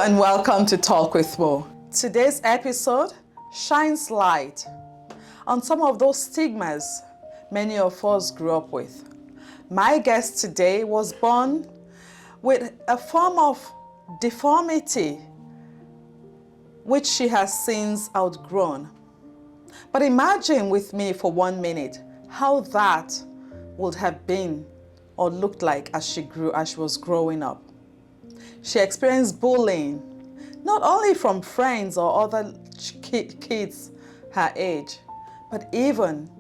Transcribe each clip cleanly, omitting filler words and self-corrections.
and welcome to Talk with Mo. Today's episode shines light on some of those stigmas many of us grew up with. My guest today was born with a form of deformity which she has since outgrown. But imagine with me for 1 minute how that would have been or looked like as she was growing up. She experienced bullying, not only from friends or other kids her age, but even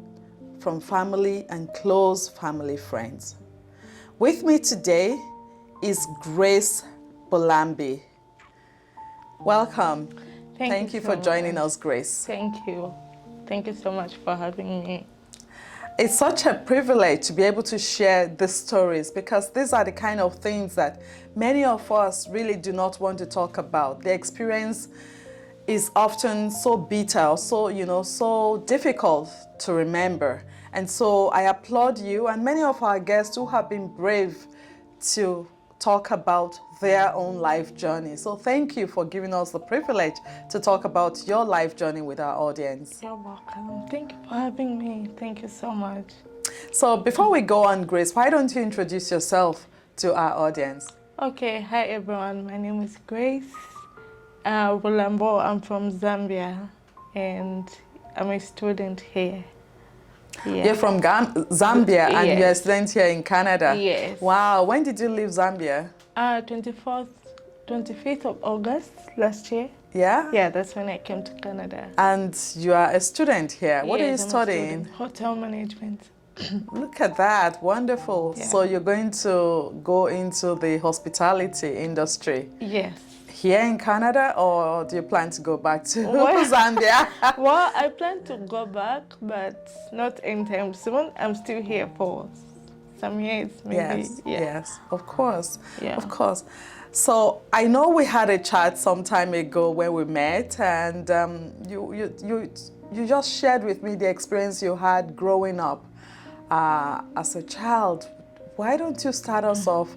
from family and close family friends. With me today is Grace Bulambo. Welcome. Thank you for joining us, Grace. Thank you. Thank you so much for having me. It's such a privilege to be able to share these stories because these are the kind of things that many of us really do not want to talk about. The experience is often so bitter, so difficult to remember. And so I applaud you and many of our guests who have been brave to talk about their own life journey. So thank you for giving us the privilege to talk about your life journey with our audience. You're welcome. Thank you for having me. Thank you so much. So before we go on, Grace, why don't you introduce yourself to our audience? Okay, hi everyone. My name is Grace Bulambo. I'm from Zambia and I'm a student here. Yeah. You're from Zambia and Yes. you're a student here in Canada? Yes. Wow, when did you leave Zambia? 25th of August last year. Yeah? Yeah, that's when I came to Canada. And you are a student here. What are you Yes, I'm a studying? student. Hotel management. Look at that, wonderful. Yeah. So you're going to go into the hospitality industry Yes. here in Canada, or do you plan to go back to Well- Zambia? Well, I plan to go back, but not anytime soon. I'm still here for some years, maybe. Yes, Yeah. yes, of course, Yeah. of course. So I know we had a chat some time ago when we met, and you just shared with me the experience you had growing up as a child. Why don't you start us off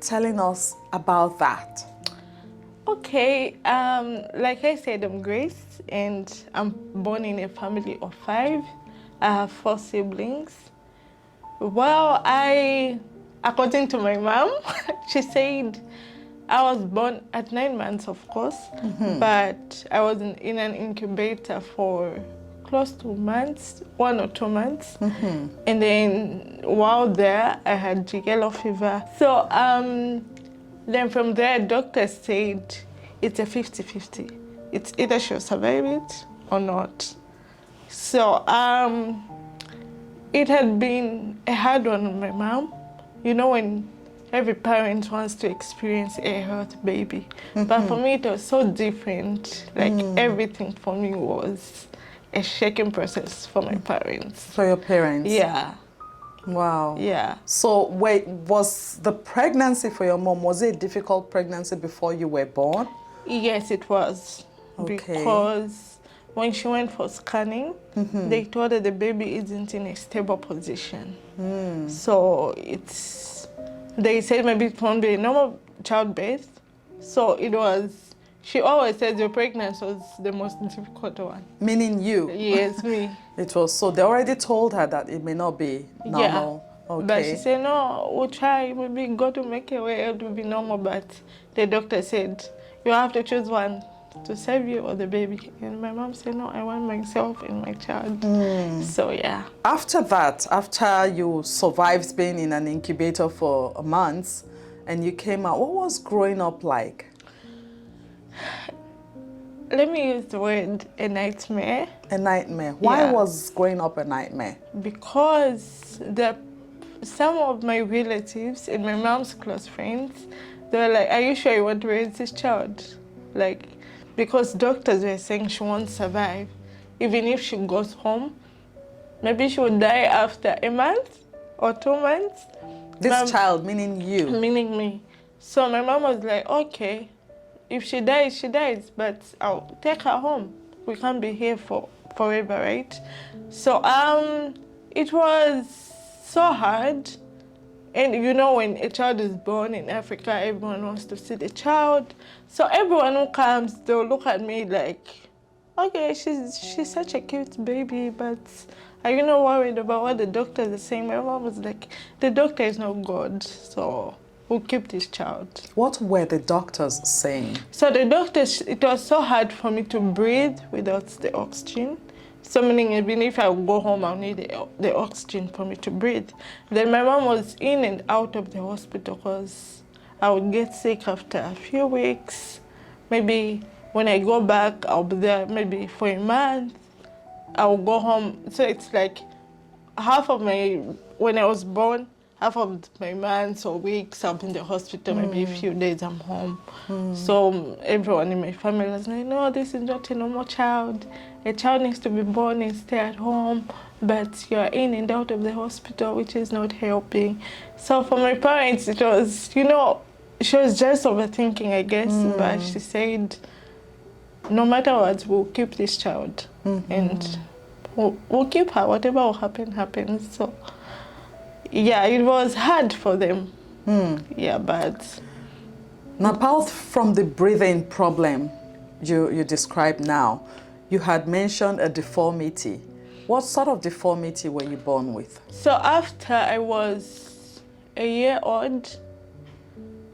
telling us about that? Okay, like I said, I'm Grace, and I'm born in a family of 5. I have 4 siblings. Well, according to my mom, she said I was born at 9 months, of course, but I was in an incubator for close to 1 or 2 months. And then while there, I had yellow fever. So then from there, doctors said it's a 50-50. It's either she'll survive it or not. So it had been a hard one on my mom. You know, when every parent wants to experience a healthy baby. But for me, it was so different. Like everything for me was a shaking process for my parents. For your parents? Yeah. Wow. Yeah. So wait, was the pregnancy for your mom, was it a difficult pregnancy before you were born? Yes, it was. Okay. Because when she went for scanning, they told her the baby isn't in a stable position. So they said maybe it won't be a normal childbirth. So it was, she always says your pregnancy was the most difficult one. Meaning you? Yes, me. It was, so they already told her that it may not be normal. Yeah. Okay. But she said, no, we'll try, maybe God will make a way, it will be normal. But the doctor said, you have to choose one to save you or the baby. And my mom said, no, I want myself and my child. So yeah. After that, after you survived being in an incubator for a month and you came out, what was growing up like? Let me use the word a nightmare. A nightmare. Why Yeah. was growing up a nightmare? Because some of my relatives and my mom's close friends, they were like, are you sure you want to raise this child? Like, because doctors were saying she won't survive. Even if she goes home, maybe she will die after a month or 2 months. This child, meaning you? Meaning me. So my mom was like, okay, if she dies, she dies, but I'll take her home. We can't be here forever, right? So it was so hard. And you know, when a child is born in Africa, everyone wants to see the child. So everyone who comes, they'll look at me like, okay, she's such a cute baby, but are you not worried about what the doctors are saying? My mom was like, the doctor is not God, so we'll keep this child. What were the doctors saying? So the doctors, it was so hard for me to breathe without the oxygen. So meaning even if I would go home, I'll need the oxygen for me to breathe. Then my mom was in and out of the hospital because I would get sick after a few weeks. Maybe when I go back, I'll be there maybe for a month. I'll go home. So it's like when I was born, half of my months or weeks I'll be in the hospital, maybe a few days I'm home. So everyone in my family was like, no, this is not a normal child. A child needs to be born and stay at home, but you're in and out of the hospital, which is not helping. So for my parents, it was, you know, she was just overthinking, I guess, but she said, no matter what, we'll keep this child. And we'll keep her, whatever will happen, happens. So yeah, it was hard for them. Yeah, but... Now, apart from the breathing problem you described now, you had mentioned a deformity. What sort of deformity were you born with? So after I was a year old,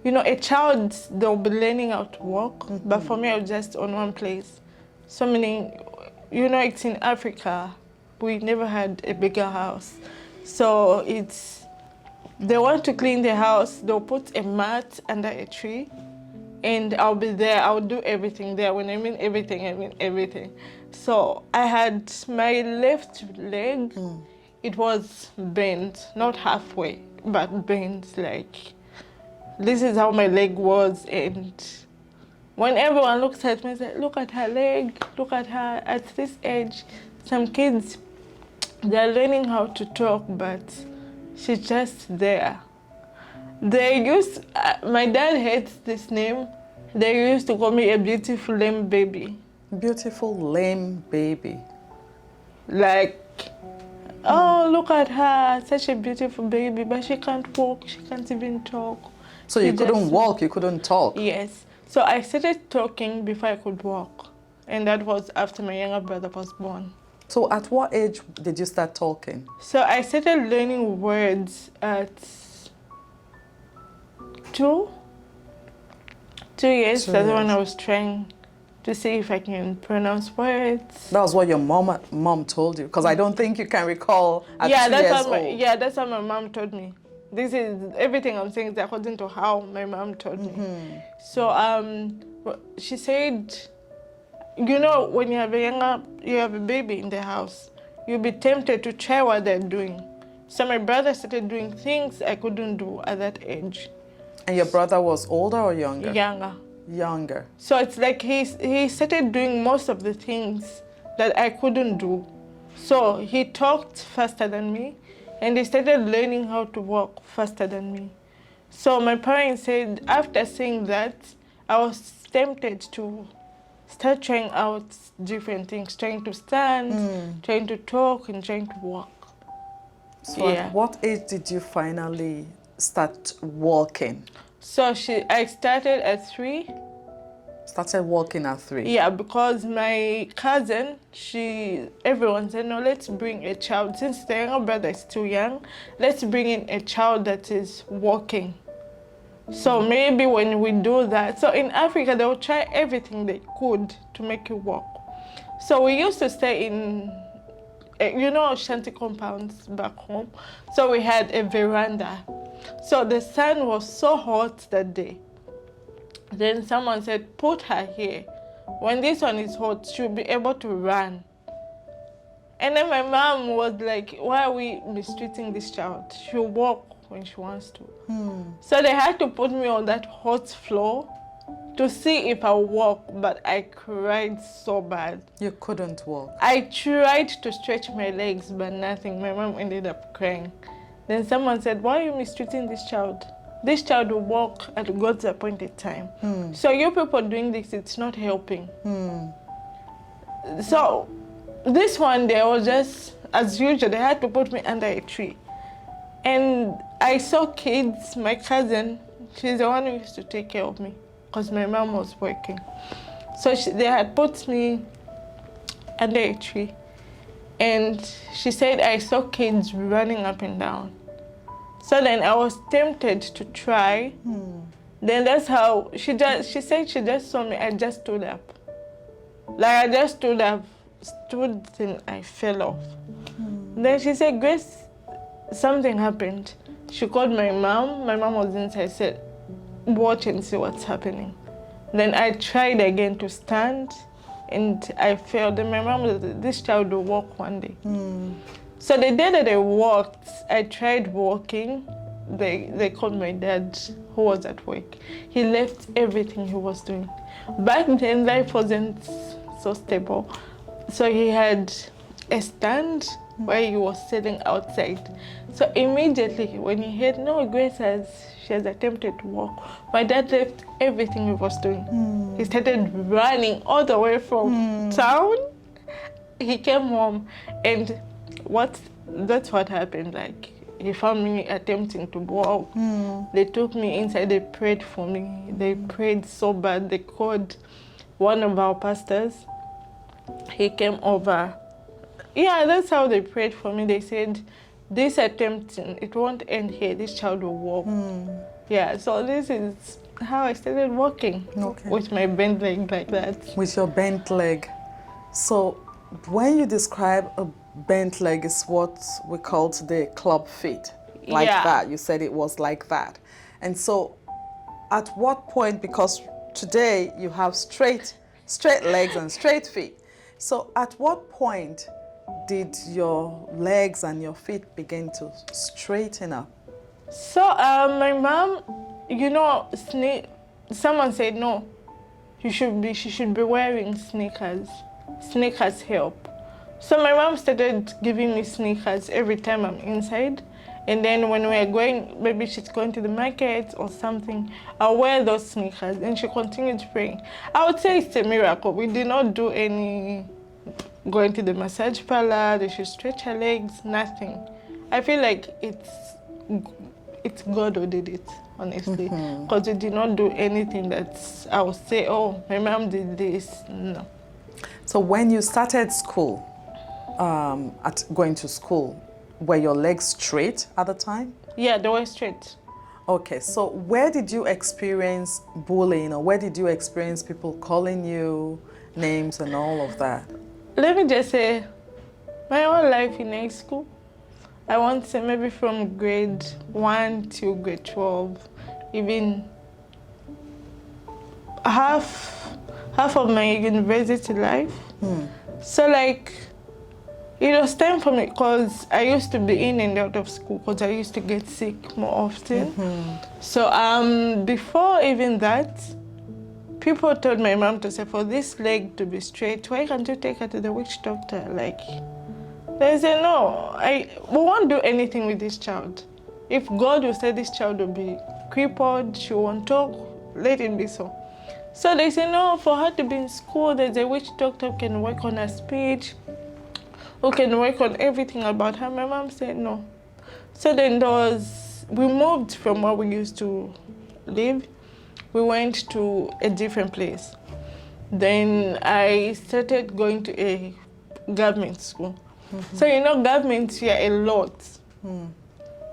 you know, a child, they'll be learning how to walk, but for me, I was just on one place. So meaning, you know, it's in Africa, we never had a bigger house. So it's, they want to clean the house, they'll put a mat under a tree, and I'll be there, I'll do everything there. When I mean everything, I mean everything. So I had my left leg, it was bent, not halfway, but bent, like, this is how my leg was. And when everyone looks at me, say, look at her leg, look at her at this age. Some kids, they're learning how to talk, but she's just there. They used, my dad hates this name. They used to call me a beautiful lame baby. Beautiful lame baby. Like, oh, look at her, such a beautiful baby, but she can't walk, she can't even talk. So you couldn't walk, you couldn't talk? Yes. So I started talking before I could walk. And that was after my younger brother was born. So at what age did you start talking? So I started learning words at 2 years. That's when I was trying to see if I can pronounce words. That was what your mom told you? Because I don't think you can recall at 2 years old. Yeah, that's what my mom told me. This is, everything I'm saying is according to how my mom told me. So she said, you know, when you have a baby in the house, you'll be tempted to try what they're doing. So my brother started doing things I couldn't do at that age. And your brother was older or younger? Younger. Younger. So it's like he started doing most of the things that I couldn't do. So he talked faster than me, and he started learning how to walk faster than me. So my parents said, after seeing that, I was tempted to start trying out different things, trying to stand, trying to talk, and trying to walk. So at what age did you finally start walking? So I started at 3. Started walking at 3? Yeah, because my cousin, everyone said, no, let's bring a child. Since the younger brother is too young, let's bring in a child that is walking. So maybe when we do that, so in Africa, they will try everything they could to make you walk. So we used to stay in, you know, shanty compounds back home. So we had a veranda. So the sun was so hot that day. Then someone said, put her here. When this one is hot, she'll be able to run. And then my mom was like, why are we mistreating this child? She'll walk when she wants to. So they had to put me on that hot floor to see if I walk, but I cried so bad. You couldn't walk? I tried to stretch my legs, but nothing. My mom ended up crying. Then someone said, why are you mistreating this child? This child will walk at God's appointed time. So you people doing this, it's not helping. So this one day, I was just, as usual, they had to put me under a tree. And I saw kids, my cousin, she's the one who used to take care of me because my mom was working. So they had put me under a tree. And she said I saw kids running up and down. So then I was tempted to try. Then that's how she said she just saw me. I just stood up. Like I just stood up, and I fell off. Then she said, Grace, something happened. She called my mom. My mom was inside. I said, watch and see what's happening. Then I tried again to stand and I failed. Then my mom said, this child will walk one day. So the day that I walked, I tried walking. They called my dad, who was at work. He left everything he was doing. Back then, life wasn't so stable. So he had a stand where he was sitting outside. So immediately when he heard, no, Grace she has attempted to walk, my dad left everything he was doing. He started running all the way from town. He came home and that's what happened. Like, he found me attempting to walk. They took me inside, they prayed for me. They prayed so bad, they called one of our pastors. He came over. Yeah, that's how they prayed for me. They said, this attempt, it won't end here, this child will walk. Yeah, so this is how I started walking. With my bent leg like that. With your bent leg. So when you describe a bent leg, is what we call today club feet. Like that, you said it was like that. And so at what point, because today you have straight legs and straight feet. So at what point did your legs and your feet begin to straighten up? So my mom, someone said no, she should be wearing sneakers. Sneakers help. So my mom started giving me sneakers every time I'm inside. And then when we're going, maybe she's going to the market or something, I'll wear those sneakers. And she continued praying. I would say it's a miracle. We did not do any going to the massage parlor, they should stretch her legs, nothing. I feel like it's God who did it, honestly. Because we did not do anything that I would say, oh, my mom did this. No. So when you started school, going to school, were your legs straight at the time? Yeah, they were straight. Okay, so where did you experience bullying, or where did you experience people calling you names and all of that? Let me just say, my whole life in high school, I want to say maybe from grade 1 to grade 12, even half of my university life. So like, it was time for me because I used to be in and out of school because I used to get sick more often. So before even that, people told my mom to say, for this leg to be straight, why can't you take her to the witch doctor? Like, they said, no, we won't do anything with this child. If God will say this child will be crippled, she won't talk, let it be so. So they said, no, for her to be in school, there's a witch doctor who can work on her speech, who can work on everything about her. My mom said no. So then we moved from where we used to live. We went to a different place. Then I started going to a government school. So government, you're a lot.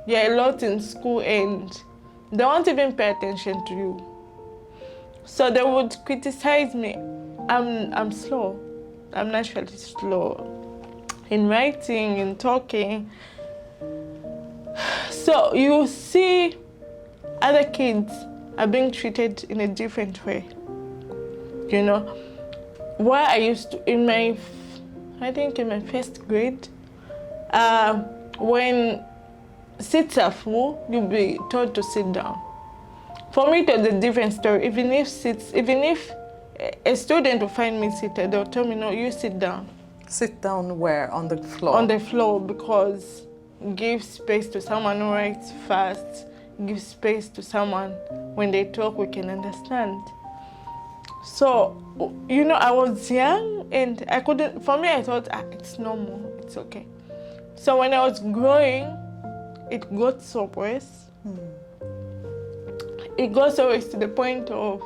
You're a lot in school and they won't even pay attention to you. So they would criticize me. I'm slow. I'm naturally slow in writing, in talking. So you see other kids are being treated in a different way. Where I used to, in my first grade, when seats are full, you'll be told to sit down. For me, it was a different story. Even if a student will find me seated, they'll tell me, no, you sit down. Sit down where? On the floor? On the floor, because give space to someone who writes fast, give space to someone when they talk we can understand. So, I was young and I couldn't, for me I thought, it's normal, it's okay. So when I was growing, it got so worse. It got so worse to the point of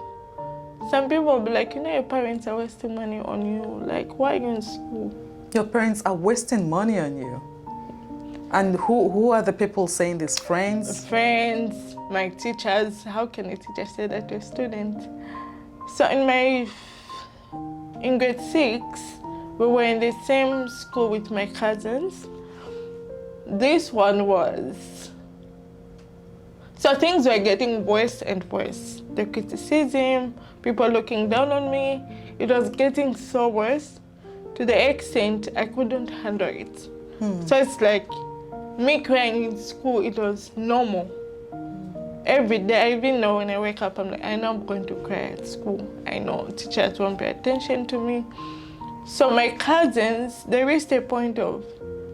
some people will be like, your parents are wasting money on you. Like, why are you in school? Your parents are wasting money on you. And who are the people saying this? Friends? Friends, my teachers. How can a teacher say that to a student? So in grade 6, we were in the same school with my cousins. This one was... So things were getting worse and worse. The criticism, people looking down on me, it was getting so worse to the extent I couldn't handle it. So it's like me crying in school, it was normal. Every day, I even know when I wake up, I'm like, I know I'm going to cry at school. I know teachers won't pay attention to me. So my cousins, they reached a point of,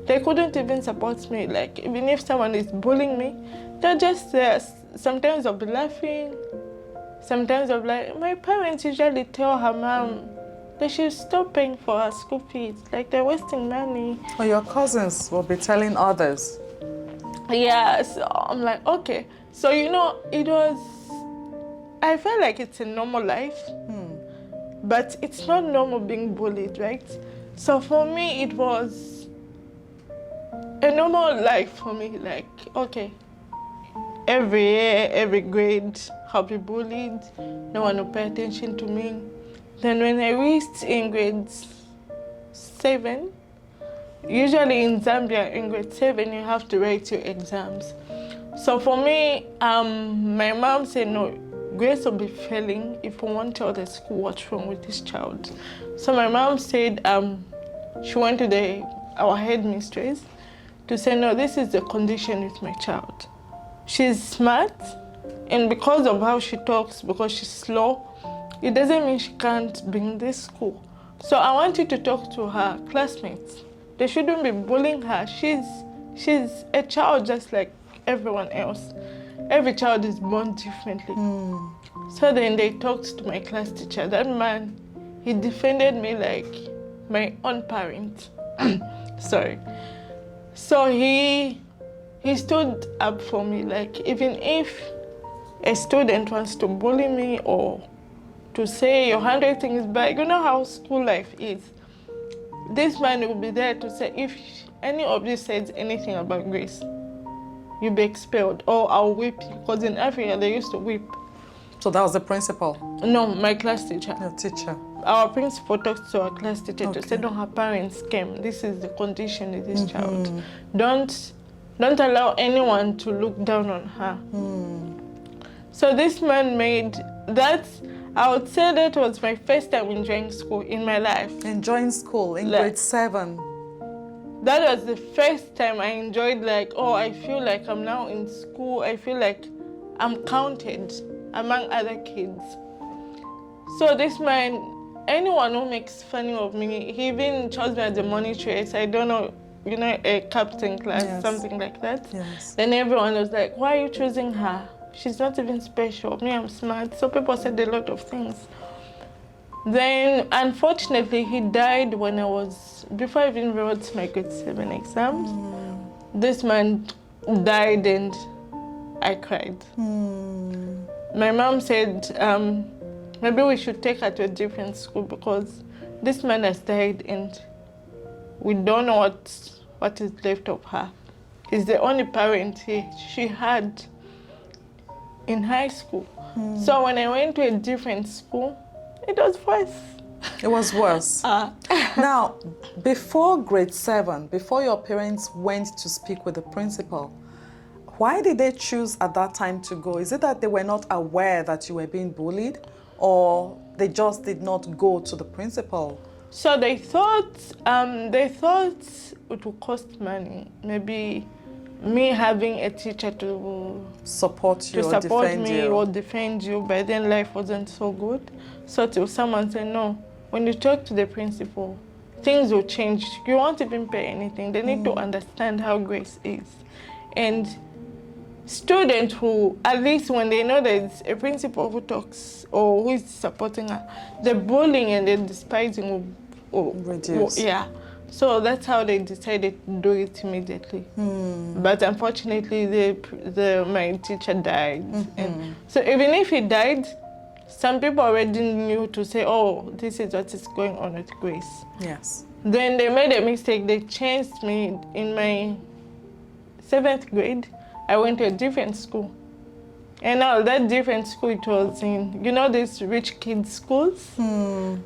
they couldn't even support me. Like, even if someone is bullying me, they're just there. Sometimes I'll be laughing. Sometimes I'll be like, my parents usually tell her mom they should stop paying for her school fees. Like, they're wasting money. Or your cousins will be telling others. Yeah, so I'm like, okay. So, it was, I felt like it's a normal life, but it's not normal being bullied, right? So for me, it was a normal life for me, like, okay, every year, every grade, I'll be bullied, no one will pay attention to me. Then when I reached in grade 7, usually in Zambia, in grade 7, you have to write your exams. So for me, my mom said, no, Grace will be failing if we won't tell the school what's wrong with this child. So my mom said she went to our headmistress to say, no, this is the condition with my child. She's smart, and because of how she talks, because she's slow, it doesn't mean she can't be in this school. So I want you to talk to her classmates. They shouldn't be bullying her. She's a child just like everyone else. Every child is born differently. So then they talked to my class teacher. That man, he defended me like my own parent. Sorry. So he stood up for me. Like, even if a student wants to bully me or to say your handwriting is bad, you know how school life is. This man will be there to say, if any of you says anything about Grace, you'll be expelled, or I'll whip you. Because in Africa, they used to whip. So that was the principal? No, my class teacher. Your teacher. Our principal talked to our class teacher to say, no, her parents came. This is the condition of this child. Don't allow anyone to look down on her. So this man made that, I would say that was my first time enjoying school in my life. Enjoying school in grade 7? That was the first time I enjoyed, like, oh, I feel like I'm now in school. I feel like I'm counted among other kids. So this man, anyone who makes fun of me, he even chose me as a monitress. I don't know, a captain class, something like that. Yes. Then everyone was like, why are you choosing her? She's not even special. Me, I'm smart. So people said a lot of things. Then, unfortunately, he died before I even wrote my grade 7 exams. This man died and I cried. My mom said, maybe we should take her to a different school because this man has died and we don't know what is left of her. He's the only parent she had in high school. So when I went to a different school, it was worse. It was worse. Now, before grade 7, before your parents went to speak with the principal, why did they choose at that time to go? Is it that they were not aware that you were being bullied, or they just did not go to the principal? So they thought it would cost money. Maybe me having a teacher to support you, or defend you, but then life wasn't so good. So till someone said, no, when you talk to the principal, things will change. You won't even pay anything. They need to understand how Grace is. And students who, at least when they know there's a principal who talks or who is supporting her, the bullying and the despising will reduce. Yeah. So that's how they decided to do it immediately. But unfortunately, my teacher died. And so even if he died, some people already knew to say, oh, this is what is going on with Grace. Yes. Then they made a mistake. They changed me in my 7th grade. I went to a different school. And now that different school, it was in, you know, these rich kids' schools? You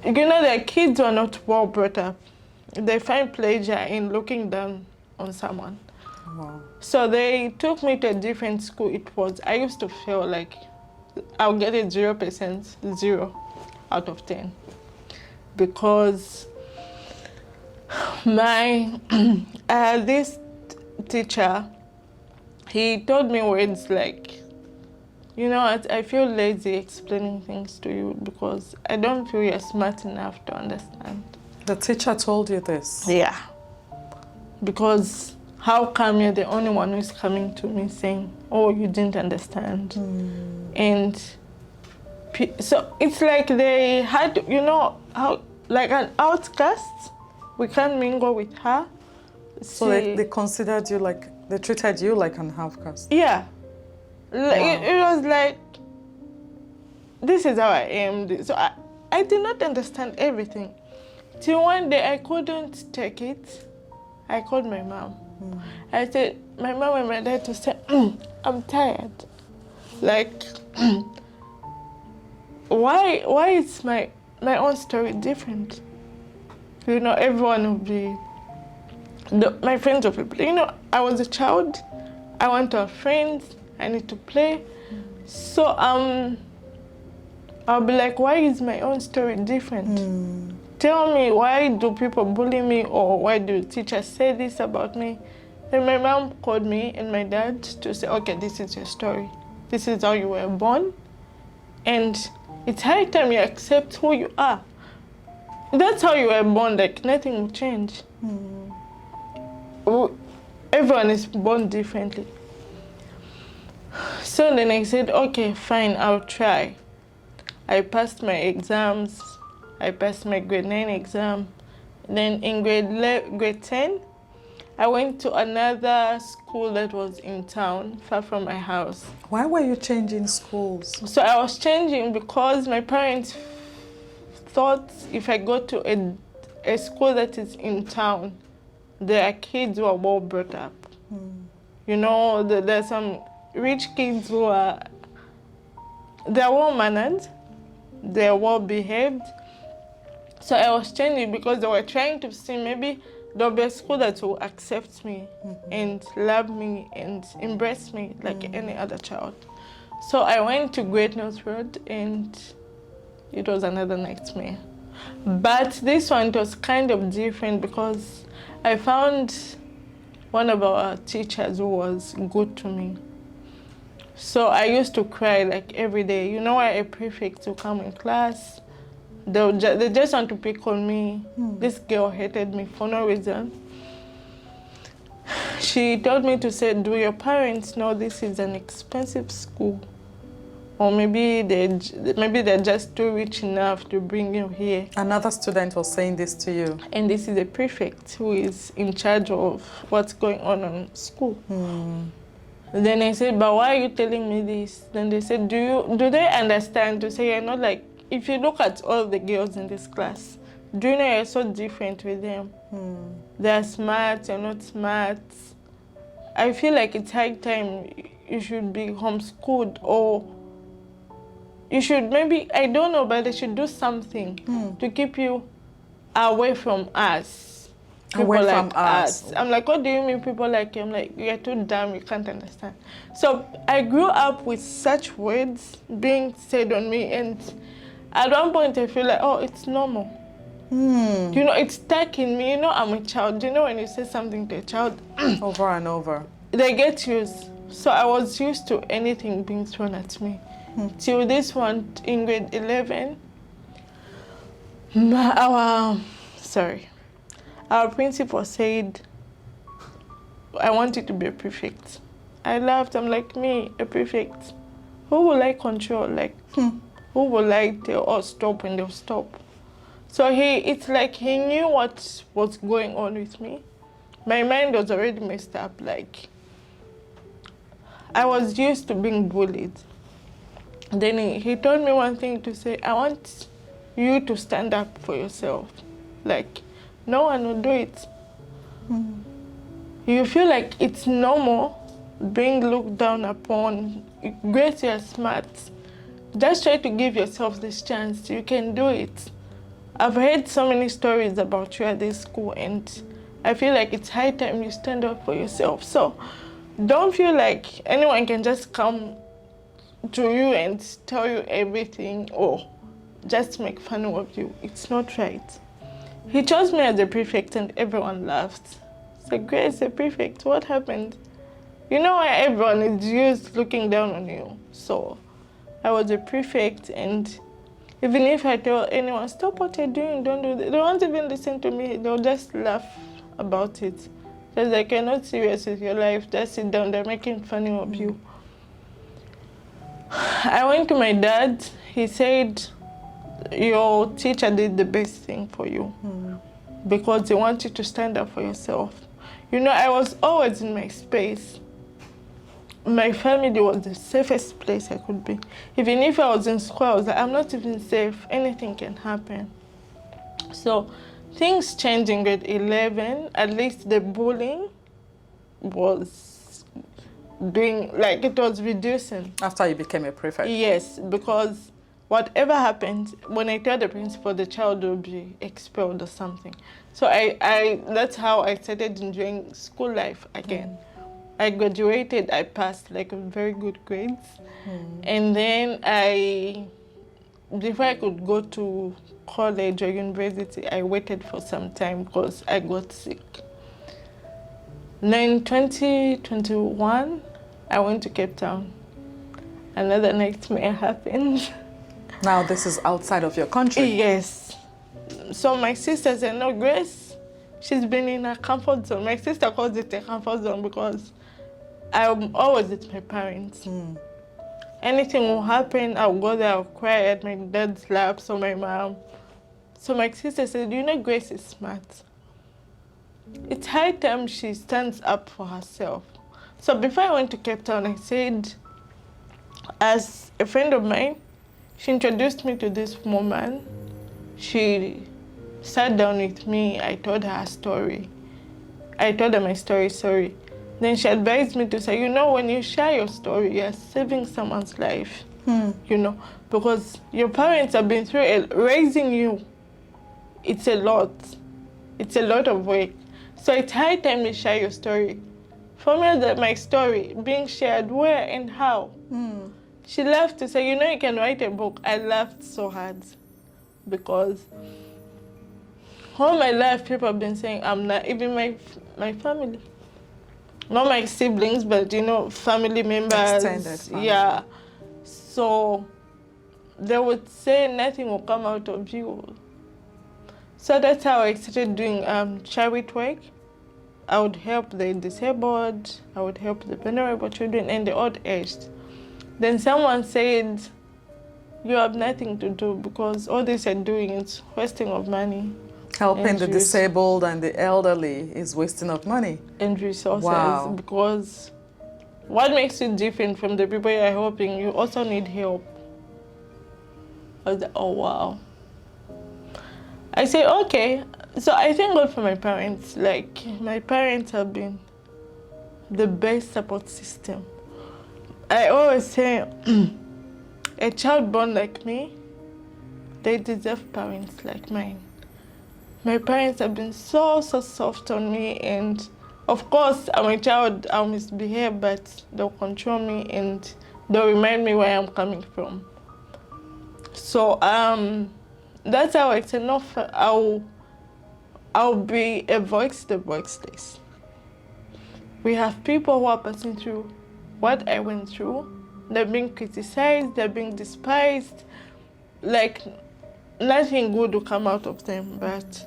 know, their kids were not well brought up. They find pleasure in looking down on someone. Wow. So they took me to a different school. I used to feel like I'll get a 0%, 0 out of 10. Because my, this teacher, he told me words like, you know what, I feel lazy explaining things to you because I don't feel you're smart enough to understand. The teacher told you this? Yeah. Because how come you're the only one who's coming to me saying, oh, you didn't understand? And so it's like they had, you know, how, like an outcast, we can't mingle with her. So they considered you like, they treated you like an outcast? Yeah. Wow. It was like, this is how I am. So I did not understand everything. Till one day I couldn't take it. I called my mom. I said, my mom and my dad to say, I'm tired. Like, why is my own story different? You know, everyone will be, my friends will be, you know, I was a child. I want to have friends. I need to play. So I'll be like, why is my own story different? Tell me, why do people bully me, or why do teachers say this about me? Then my mom called me and my dad to say, okay, this is your story. This is how you were born. And it's high time you accept who you are. That's how you were born, like nothing will change. Everyone is born differently. So then I said, okay, fine, I'll try. I passed my exams. I passed my grade 9 exam. Then in grade 10, I went to another school that was in town, far from my house. Why were you changing schools? So I was changing because my parents thought if I go to a school that is in town, there are kids who are well brought up. You know, there's some rich kids who are, they're well mannered, they're well behaved. So I was changing because they were trying to see maybe there'll be a school that will accept me and love me and embrace me like any other child. So I went to Great North Road and it was another nightmare. But this one, it was kind of different because I found one of our teachers who was good to me. So I used to cry like every day. You know why a prefect will come in class? They just want to pick on me. This girl hated me for no reason. She told me to say, do your parents know this is an expensive school? Or maybe they're just too rich enough to bring you here. Another student was saying this to you. And this is a prefect who is in charge of what's going on school. Then I said, but why are you telling me this? Then they said, do they understand to say you're not like, if you look at all the girls in this class, do you know you're so different with them? They're smart, you're not smart. I feel like it's high time you should be homeschooled, or you should maybe, I don't know, but they should do something to keep you away from us. People Away like from us. I'm like, what do you mean people like you? I'm like, you're too dumb, you can't understand. So I grew up with such words being said on me, and at one point I feel like, oh, it's normal. You know, it's stuck in me. You know, I'm a child. You know, when you say something to a child, Over and over. they get used. So I was used to anything being thrown at me. Till this one in grade 11, our principal said, I want you to be a prefect. I laughed. I'm like, me, a prefect? Who will I control? Like, who will I tell, oh, stop, and they'll stop? So it's like he knew what was going on with me. My mind was already messed up. Like, I was used to being bullied. Then he told me one thing to say, I want you to stand up for yourself. Like, no one will do it. You feel like it's normal being looked down upon. Grace, you're smart. Just try to give yourself this chance. You can do it. I've heard so many stories about you at this school, and I feel like it's high time you stand up for yourself. So don't feel like anyone can just come to you and tell you everything or just make fun of you. It's not right. He chose me as a prefect and everyone laughed. Said, Grace, a prefect, what happened? You know why everyone is used looking down on you. So I was a prefect, and even if I tell anyone, stop what you're doing, don't do that, they won't even listen to me. They'll just laugh about it. Because like, you're not serious with your life, just sit down, they're making fun of you. I went to my dad. He said, your teacher did the best thing for you because they want you to stand up for yourself. You know, I was always in my space. My family was the safest place I could be. Even if I was in school, I was like, I'm not even safe. Anything can happen. So things changed in grade 11. At least the bullying was being, like, it was reducing. After you became a prefect? Yes, because whatever happened, when I tell the principal, the child will be expelled or something. So that's how I started enjoying school life again. I graduated, I passed like very good grades. And then before I could go to college or university, I waited for some time because I got sick. Then in 2021, I went to Cape Town. Another nightmare happened. Now this is outside of your country? Yes. So my sister said, no, Grace, she's been in a comfort zone. My sister calls it a comfort zone because I'm always with my parents. Anything will happen, I'll go there, I'll cry at my dad's lap, or my mom. So my sister said, you know, Grace is smart. It's high time she stands up for herself. So before I went to Cape Town, I said, as a friend of mine, she introduced me to this woman. She sat down with me, I told her a story. I told her my story, sorry. Then she advised me to say, you know, when you share your story, you're saving someone's life, you know, because your parents have been through raising you. It's a lot. It's a lot of work. So it's high time you share your story. For me, my story being shared, where and how? She laughed to say, you know, you can write a book. I laughed so hard because all my life people have been saying I'm not, even my family. Not my siblings, but, you know, family members. Extended family. Yeah. So they would say nothing will come out of you. So that's how I started doing charity work. I would help the disabled, I would help the vulnerable children and the old-aged. Then someone said, you have nothing to do because all this you're doing is wasting of money. Helping the disabled and the elderly is wasting of money. And resources. Wow. Because what makes you different from the people you're helping, you also need help. I was like, oh, wow. I say, okay. So I thank God for my parents. Like, my parents have been the best support system. I always say, a child born like me, they deserve parents like mine. My parents have been so soft on me, and of course, I'm a child, I'll misbehave, but they'll control me and they'll remind me where I'm coming from. So that's how I said, no, I'll be a voice the voiceless. We have people who are passing through what I went through. They're being criticized, they're being despised. Like, nothing good will come out of them, but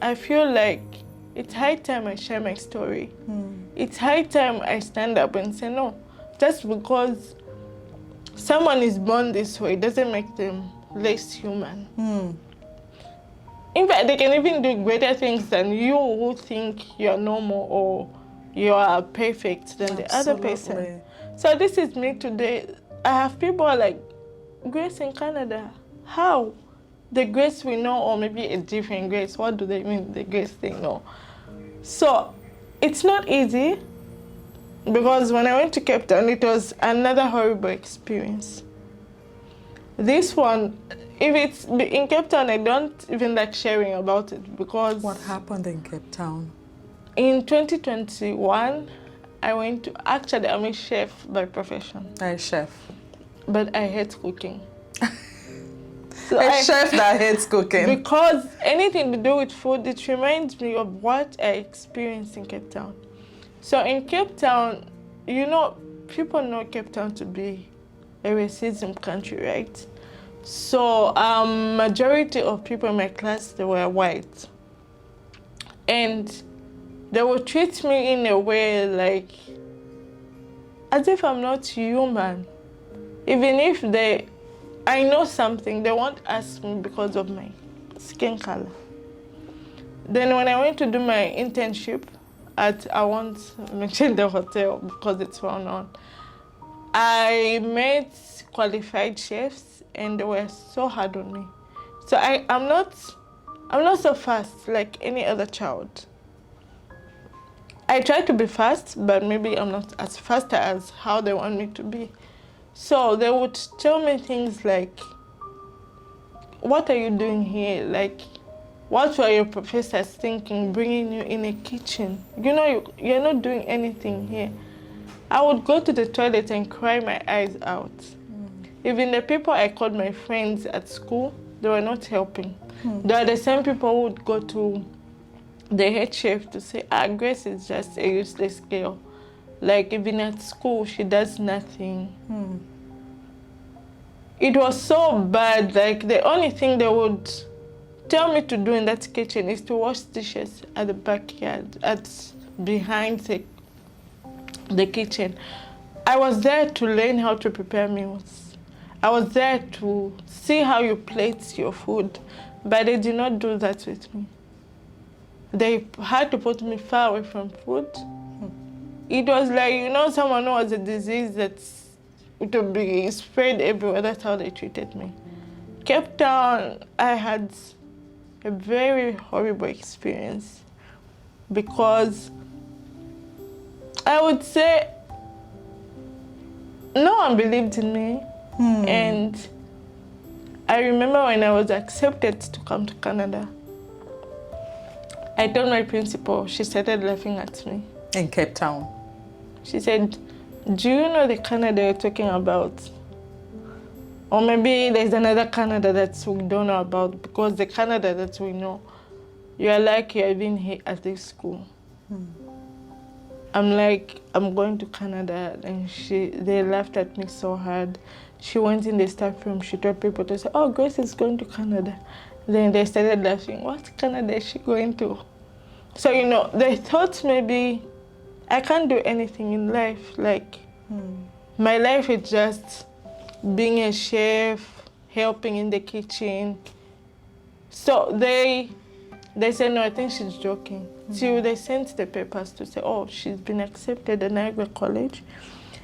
I feel like it's high time I share my story. It's high time I stand up and say, no, just because someone is born this way doesn't make them less human. In fact, they can even do greater things than you who think you're normal or you are perfect than the other person. So this is me today. I have people like, Grace in Canada, how? The Grace we know, or maybe a different Grace. What do they mean, the Grace they know? So it's not easy, because when I went to Cape Town, it was another horrible experience. This one, if it's in Cape Town, I don't even like sharing about it, because... What happened in Cape Town? In 2021, I went to... Actually, I'm a chef by profession. A chef. But I hate cooking. So chef that hates cooking. Because anything to do with food, it reminds me of what I experienced in Cape Town. So in Cape Town, you know, people know Cape Town to be a racism country, right? So majority of people in my class, they were white. And they would treat me in a way like, as if I'm not human. Even if I know something, they won't ask me because of my skin color. Then when I went to do my internship I won't mention the hotel because it's well known, I met qualified chefs and they were so hard on me. So I'm not so fast like any other child. I try to be fast, but maybe I'm not as fast as how they want me to be. So they would tell me things like, what are you doing here? Like, what were your professors thinking bringing you in a kitchen? You know, you're not doing anything here. I would go to the toilet and cry my eyes out. Even the people I called my friends at school, they were not helping. They are the same people who would go to the head chef to say, Grace is just a useless girl. Like, even at school, she does nothing. It was so bad. Like, the only thing they would tell me to do in that kitchen is to wash dishes at the backyard, behind the kitchen. I was there to learn how to prepare meals. I was there to see how you plate your food, but they did not do that with me. They had to put me far away from food. It was like, you know, someone who has a disease that's to be spread everywhere. That's how they treated me. Cape Town, I had a very horrible experience because I would say no one believed in me. And I remember when I was accepted to come to Canada, I told my principal, she started laughing at me. In Cape Town? She said, do you know the Canada you're talking about? Or maybe there's another Canada that we don't know about, because the Canada that we know, you're like, you're even here at this school. I'm like, I'm going to Canada, and they laughed at me so hard. She went in the staff room, she told people to say, oh, Grace is going to Canada. Then they started laughing, what Canada is she going to? So, you know, they thought maybe I can't do anything in life. Like, my life is just being a chef, helping in the kitchen. So they said, no, I think she's joking. So they sent the papers to say, oh, she's been accepted at Niagara College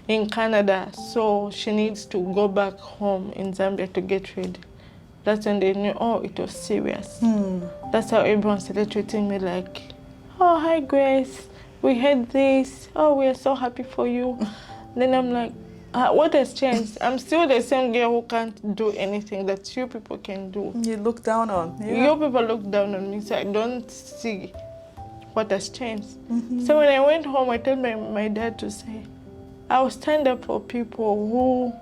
in Canada, so she needs to go back home in Zambia to get ready. That's when they knew, oh, it was serious. That's how everyone started treating me like, oh, hi, Grace. We heard this. Oh, we are so happy for you. Then I'm like, what has changed? I'm still the same girl who can't do anything that you people can do. You look down on. You people look down on me, so I don't see what has changed. So when I went home, I told my dad to say, I will stand up for people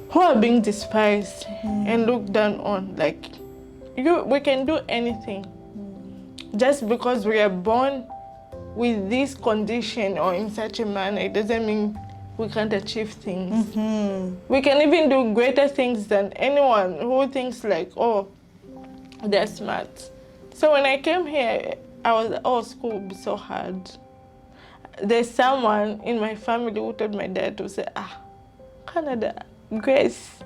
who are being despised and looked down on. Like, we can do anything. Just because we are born with this condition or in such a manner, it doesn't mean we can't achieve things. We can even do greater things than anyone who thinks like, oh, they're smart. So when I came here, I was, oh, school will be so hard. There's someone in my family who told my dad to say, Canada, Grace,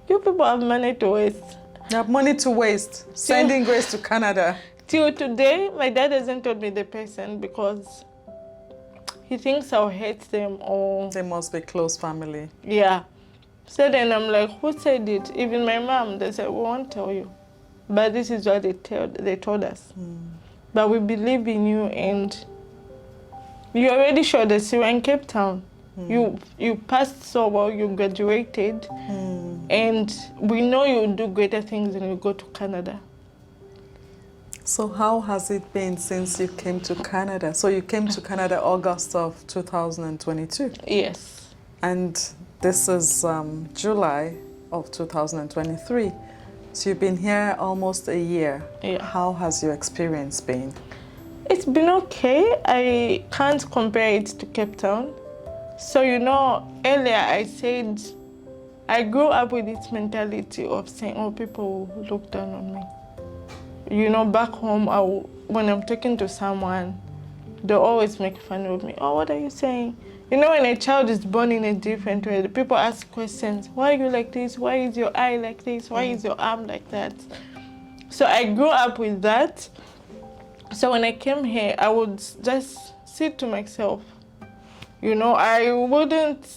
you people have money to waste. You have money to waste, sending Grace to Canada. Till today, my dad hasn't told me the person because he thinks I'll hate them or... They must be close family. Yeah. So then I'm like, who said it? Even my mom, they said, we won't tell you. But this is what they told us. But we believe in you, and you already showed us you were in Cape Town. You passed so well, you graduated, and we know you'll do greater things when you go to Canada. So how has it been since you came to Canada? So you came to Canada August of 2022? Yes. And this is July of 2023. So you've been here almost a year. Yeah. How has your experience been? It's been okay. I can't compare it to Cape Town. So, you know, earlier I said I grew up with this mentality of saying, oh, people look down on me. You know, back home, when I'm talking to someone, they always make fun of me. Oh, what are you saying? You know, when a child is born in a different way, the people ask questions. Why are you like this? Why is your eye like this? Why is your arm like that? So I grew up with that. So when I came here, I would just sit to myself. You know, I wouldn't,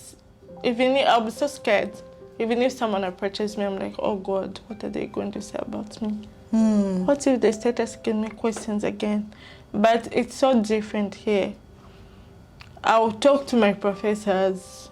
I was so scared. Even if someone approaches me, I'm like, oh God, what are they going to say about me? What if they start asking me questions again? But it's so different here. I'll talk to my professors.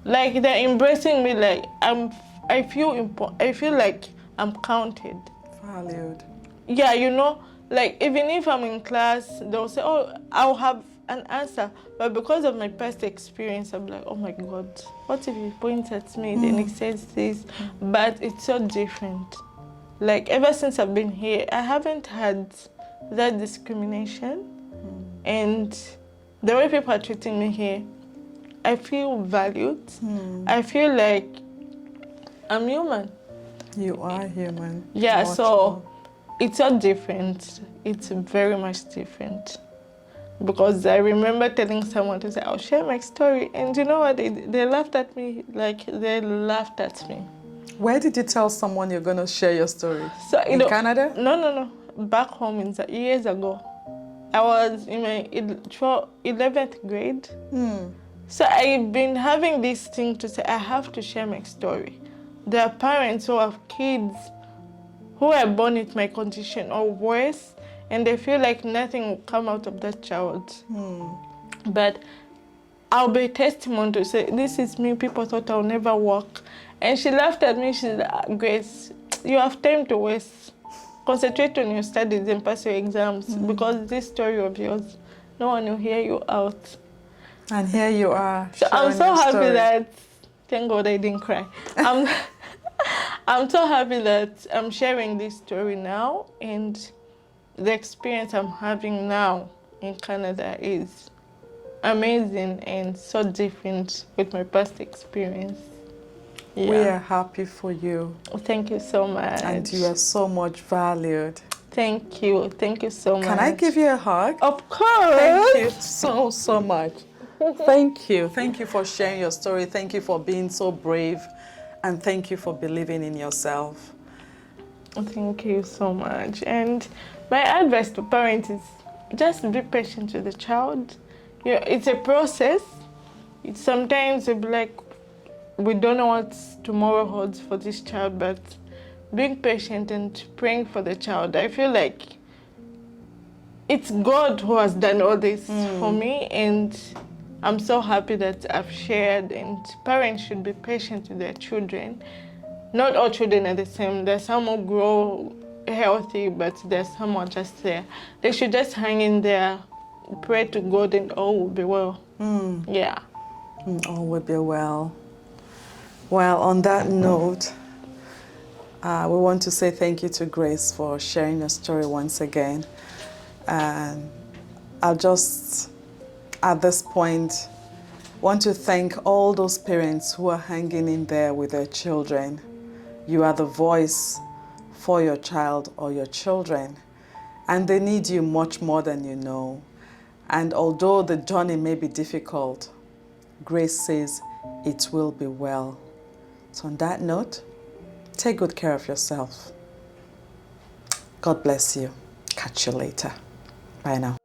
Like, they're embracing me, like, I feel like I'm counted. Valued. Yeah, you know, like, even if I'm in class, they'll say, oh, I'll have an answer. But because of my past experience, I'm like, oh my God, what if he points at me, then he says this? But it's so different. Like, ever since I've been here, I haven't had that discrimination. And the way people are treating me here, I feel valued. I feel like I'm human. You are human. Yeah, Much so more. it's so different. It's very much different. Because I remember telling someone to say, I'll share my story. And you know what? They laughed at me. Like, they laughed at me. Where did you tell someone you're going to share your story? So, in Canada? No. Back home years ago. I was in my 11th grade. So I've been having this thing to say, I have to share my story. There are parents who have kids who are born with my condition or worse, and they feel like nothing will come out of that child. But I'll be a testimony to say, this is me, people thought I'll never walk. And she laughed at me, she said, Grace, you have time to waste. Concentrate on your studies and pass your exams, because this story of yours, no one will hear you out. And here you are. So I'm so happy story. that, thank God I didn't cry. I'm so happy that I'm sharing this story now, and the experience I'm having now in Canada is amazing and so different with my past experience. Yeah. We are happy for you. Thank you so much. And you are so much valued. Thank you. Thank you so much. Can I give you a hug? Of course. Thank you so much. Thank you. Thank you for sharing your story. Thank you for being so brave. And thank you for believing in yourself. Thank you so much. And my advice to parents is just be patient with the child. You know, it's a process. Sometimes it'll be like, we don't know what tomorrow holds for this child, but being patient and praying for the child, I feel like it's God who has done all this for me, and I'm so happy that I've shared. And parents should be patient with their children. Not all children are the same. There's some who grow healthy, but there's some who are just there. They should just hang in there, pray to God, and all will be well. Yeah. All will be well. Well, on that note, we want to say thank you to Grace for sharing your story once again. And I'll just, at this point, want to thank all those parents who are hanging in there with their children. You are the voice for your child or your children, and they need you much more than you know. And although the journey may be difficult, Grace says it will be well. So on that note, Take good care of yourself. God bless you. Catch you later. Bye now.